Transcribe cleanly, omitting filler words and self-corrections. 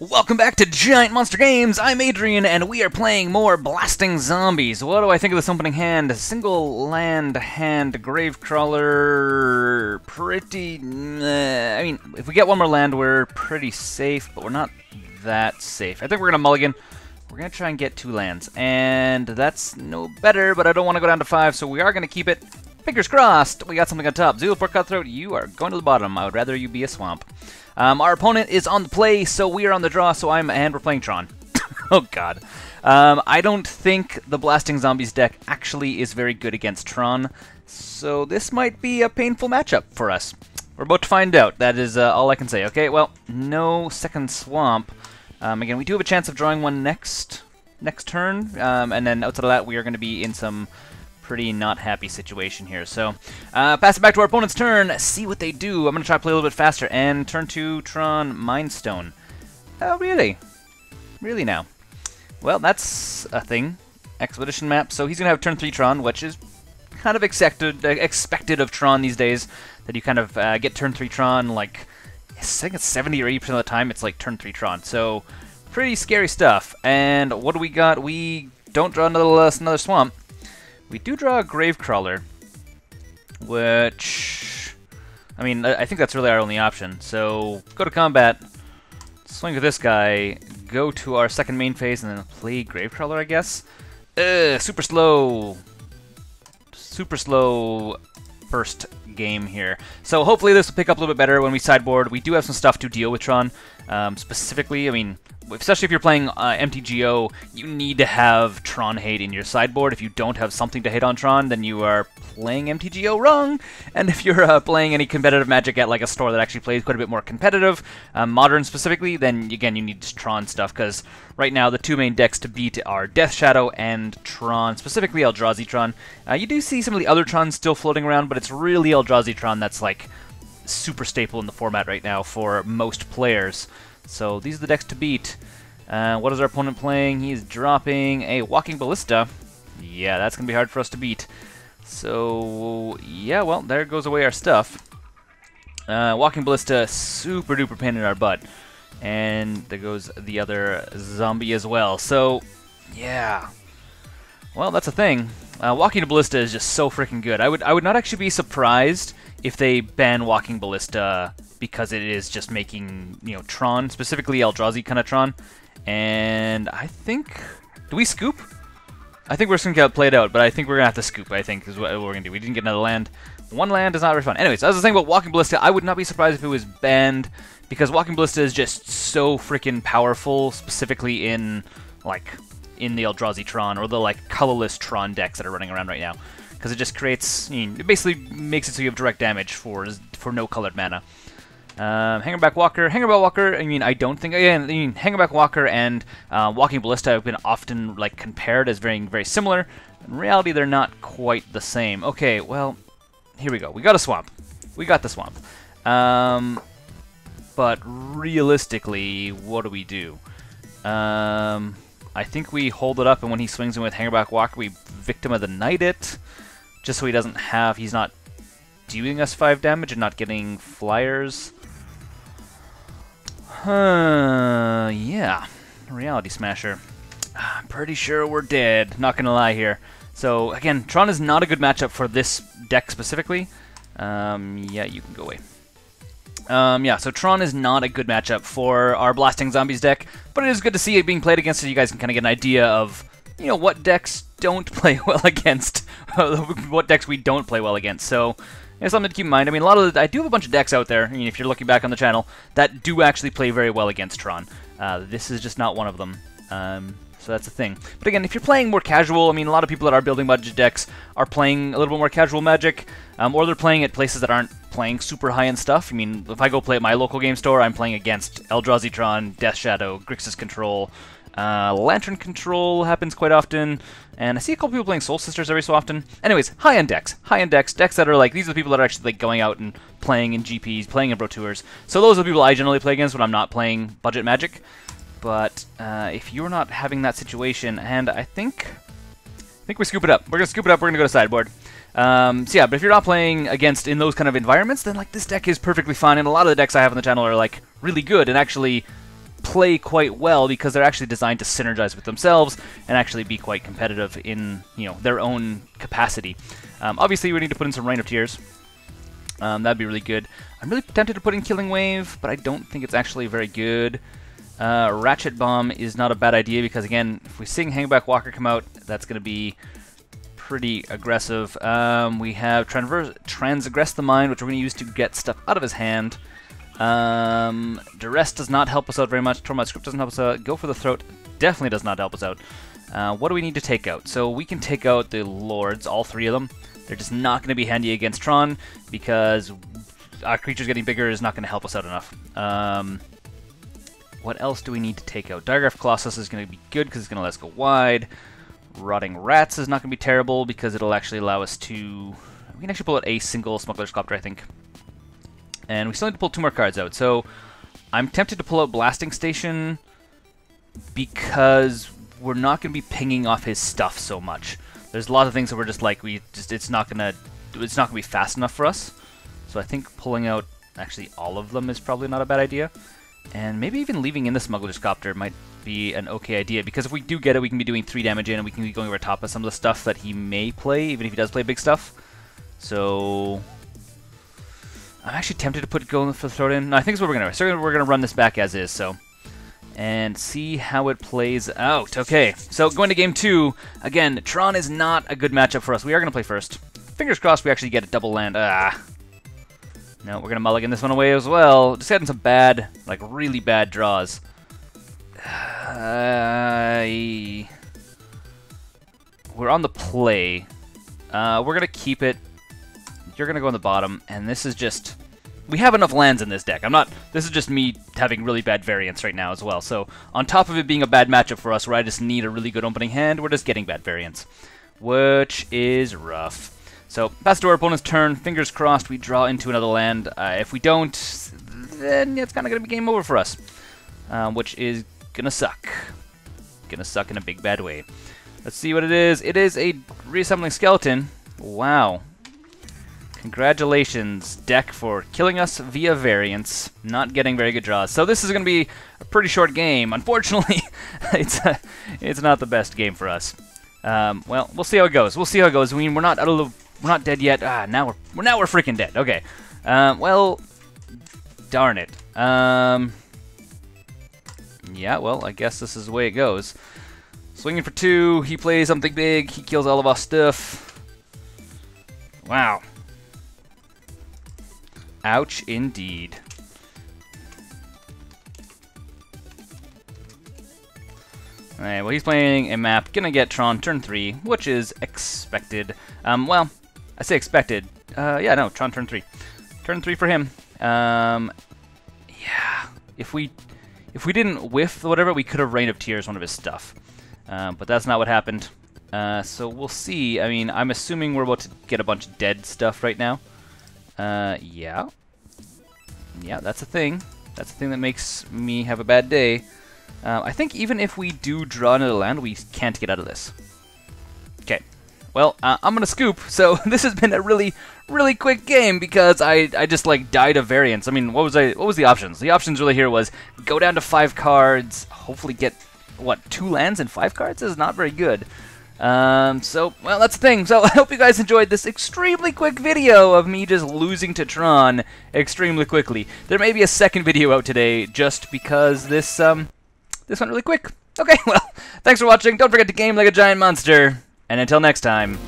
Welcome back to Giant Monster Games. I'm Adrian, and we are playing more Blasting Zombies. What do I think of this opening hand? Single land hand, Gravecrawler, pretty... I mean, if we get one more land, we're pretty safe, but we're not that safe. I think we're going to mulligan. We're going to try and get 2 lands, and that's no better, but I don't want to go down to 5, so we are going to keep it. Fingers crossed, we got something on top. Zulaport Cutthroat, you are going to the bottom. I would rather you be a swamp. Our opponent is on the play, so we are on the draw, and we're playing Tron. Oh god. I don't think the Blasting Zombies deck actually is very good against Tron, so this might be a painful matchup for us. We're about to find out. That is all I can say. Okay, well, no second swamp. Again, we do have a chance of drawing one next turn, and then outside of that, we are going to be in some pretty not happy situation here. So, pass it back to our opponent's turn, see what they do. I'm going to try to play a little bit faster, and turn 2, Tron, Mindstone. Oh, really? Really now? Well, that's a thing. Expedition map. So he's going to have turn 3 Tron, which is kind of expected of Tron these days, that you kind of get turn 3 Tron, like, I think it's 70 or 80% of the time, it's like turn 3 Tron. So, pretty scary stuff. And what do we got? We don't draw another swamp. We do draw a Gravecrawler, which, I mean, I think that's really our only option. So, go to combat, swing with this guy, go to our second main phase, and then play Gravecrawler, I guess. Super slow first game here. So hopefully this will pick up a little bit better when we sideboard. We do have some stuff to deal with Tron. Specifically, I mean, especially if you're playing MTGO, you need to have Tron hate in your sideboard. If you don't have something to hate on Tron, then you are playing MTGO wrong. And if you're playing any competitive Magic at like a store that actually plays quite a bit more competitive, Modern specifically, then again you need Tron stuff, because right now the 2 main decks to beat are Death Shadow and Tron, specifically Eldrazi Tron. You do see some of the other Trons still floating around, but it's really Eldrazi Tron that's like super staple in the format right now for most players. So these are the decks to beat. What is our opponent playing? He's dropping a Walking Ballista. Yeah, that's going to be hard for us to beat. So, yeah, well, there goes away our stuff. Walking Ballista, super duper pain in our butt. And there goes the other zombie as well. So, yeah. Well, that's a thing. Walking Ballista is just so freaking good. I would not actually be surprised if they ban Walking Ballista, because it is just making, you know, Tron, specifically Eldrazi kind of Tron. And I think... Do we scoop? I think we're just going to play it out, but I think we're going to have to scoop, I think, is what we're going to do. We didn't get another land. 1 land is not very fun. Anyways, as I was saying about Walking Ballista, I would not be surprised if it was banned, because Walking Ballista is just so freaking powerful, specifically in, like, in the Eldrazi Tron, or the, like, colorless Tron decks that are running around right now. Because it just creates... it basically makes it so you have direct damage for no colored mana. Hangerback Walker, I mean, I don't think, again, I mean, Hangerback Walker and Walking Ballista have been often, like, compared as very, very similar. In reality, they're not quite the same. Okay, well, here we go. We got a swamp. We got the swamp. But realistically, what do? I think we hold it up, and when he swings in with Hangerback Walker, we Victim of the Night it, just so he doesn't have, he's not dealing us 5 damage and not getting flyers. Yeah. Reality Smasher. I'm pretty sure we're dead, not gonna lie here. So, again, Tron is not a good matchup for this deck specifically. Yeah, you can go away. Yeah, so Tron is not a good matchup for our Blasting Zombies deck, but it is good to see it being played against, so you guys can kind of get an idea of, you know, what decks don't play well against, what decks we don't play well against. So, it's something to keep in mind. I mean, I do have a bunch of decks out there, I mean, if you're looking back on the channel, that do actually play very well against Tron. This is just not one of them. So that's the thing. But again, if you're playing more casual, I mean, a lot of people that are building budget decks are playing a little bit more casual Magic, or they're playing at places that aren't playing super high-end stuff. I mean, if I go play at my local game store, I'm playing against Eldrazi Tron, Death Shadow, Grixis Control, Lantern Control happens quite often, and I see a couple people playing Soul Sisters every so often. Anyways, high-end decks, decks that are like, these are the people that are actually like going out and playing in GPs, playing in Pro Tours. So those are the people I generally play against when I'm not playing budget Magic. But if you're not having that situation, and I think we scoop it up. We're gonna scoop it up. We're gonna go to sideboard. So yeah, but if you're not playing against in those kind of environments, then like this deck is perfectly fine. And a lot of the decks I have on the channel are like really good and actually play quite well because they're actually designed to synergize with themselves and actually be quite competitive in, you know, their own capacity. Obviously, we need to put in some Rain of Tears. That'd be really good. I'm really tempted to put in Killing Wave, but I don't think it's actually very good. Ratchet Bomb is not a bad idea because, again, if we sing Hangback Walker come out, that's going to be pretty aggressive. We have Transgress the Mind, which we're going to use to get stuff out of his hand. Duress does not help us out very much. Tormod Script doesn't help us out. Go for the Throat definitely does not help us out. What do we need to take out? So we can take out the Lords, all three of them. They're just not going to be handy against Tron because our creatures getting bigger is not going to help us out enough. What else do we need to take out? Diregraf Colossus is going to be good because it's going to let us go wide. Rotting Rats is not going to be terrible because it'll actually allow us to... We can actually pull out a single Smuggler's Copter, I think. And we still need to pull 2 more cards out. So I'm tempted to pull out Blasting Station because we're not going to be pinging off his stuff so much. There's a lot of things that we're just like, it's not going to be fast enough for us. So I think pulling out actually all of them is probably not a bad idea. And maybe even leaving in the Smuggler's Copter might be an okay idea, because if we do get it, we can be doing 3 damage in, and we can be going over top of some of the stuff that he may play, even if he does play big stuff. So I'm actually tempted to put Go for the Throat in. No, I think it's what we're going to do. So we're going to run this back as is, so. And see how it plays out. Okay, so going to game 2. Again, Tron is not a good matchup for us. We are going to play first. Fingers crossed we actually get a double land. No, we're going to mulligan this one away as well. Just getting some bad, like really bad draws. We're on the play. We're going to keep it. You're going to go on the bottom, and this is just... We have enough lands in this deck. This is just me having really bad variance right now as well. So, on top of it being a bad matchup for us, where I just need a really good opening hand, we're just getting bad variance, which is rough. So, pass to our opponent's turn. Fingers crossed we draw into another land. If we don't, then it's kind of going to be game over for us, which is going to suck. Going to suck in a big bad way. Let's see what it is. It is a Reassembling Skeleton. Wow. Congratulations, deck, for killing us via variance. Not getting very good draws. So this is going to be a pretty short game. Unfortunately, it's not the best game for us. Well, we'll see how it goes. We'll see how it goes. I mean, we're not dead yet. Now we're freaking dead. Okay. Well, darn it. Yeah, well, I guess this is the way it goes. Swinging for 2. He plays something big. He kills all of our stuff. Wow. Ouch, indeed. Alright, well, he's playing a map. Gonna get Tron turn 3, which is expected. Well, I say expected. Yeah, no, Tron turn 3. Turn 3 for him. Yeah. If we didn't whiff whatever, we could have Rain of Tears one of his stuff. But that's not what happened. So we'll see. I mean, I'm assuming we're about to get a bunch of dead stuff right now. Yeah. Yeah, that's a thing. That's a thing that makes me have a bad day. I think even if we do draw another land, we can't get out of this. Okay. Well, I'm gonna scoop, so this has been a really, really quick game because I just, like, died of variance. I mean, what was the options? The options really here was go down to 5 cards, hopefully get, what, 2 lands and 5 cards? This is not very good. So, well, that's the thing. So, I hope you guys enjoyed this extremely quick video of me just losing to Tron extremely quickly. There may be a second video out today just because this went really quick. Okay, well, thanks for watching. Don't forget to game like a giant monster. And until next time...